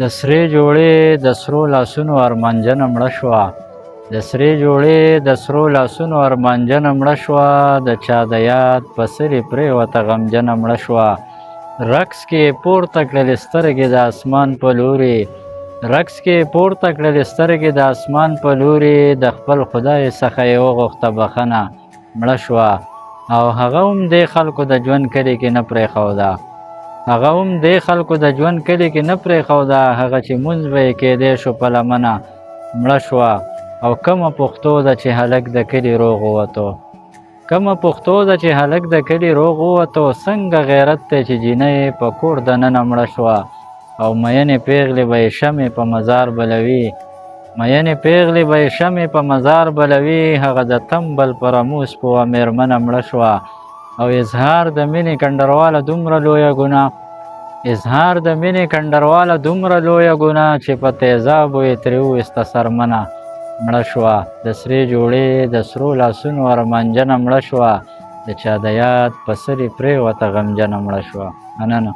د سرې جوړې د سرو لاسونو ارمانجنه مړه شوه. د سرې جوړې د سرو لاسونو ارمانجنه مړه شوه. د چا د یاد په سرې پرېوته غمجنه مړه شوه. رقص کې پورته کړلې سترګې د اسمان په لوري. رقص کې پورته کړلې سترګې د اسمان په لوري. د خپل خدای څخه یې وغوښته بخښنه مړه شوه. او هغه هم دې خلکو د ژوند کلي کې نه پرېښوده. هغه هم دې خلکو د ژوند کلي کې نه پرېښوده. هغه چې مونځ به یې کېدی شو په لمنه مړه شوه. او کومه پښتو ده چې هلک د کلي روغ ووتو. کومه پښتو ده چې هلک د کلي روغ ووتو. څنګه غیرت دی چې جینۍ په کور دننه مړه شوه. او مینې پیغلې به یې شمې په مزار بلوي. مینې پیغلې به یې شمې په مزار بلوي. هغه د تمبل پر اموس پوه مېرمنه مړه شوه. او اظهار د مینې کنډرواله دومره لویه ګناه. اظهار د مینې کنډرواله دومره لویه ګناه چې په تیزابو یې ترې وویسته څرمنه مړه شوه. د سرې جوړې د سرو لاسونو ارمانجنه مړه شوه. د چا د یاد په سرې پرېوته غمجنه مړه شوه. مننه.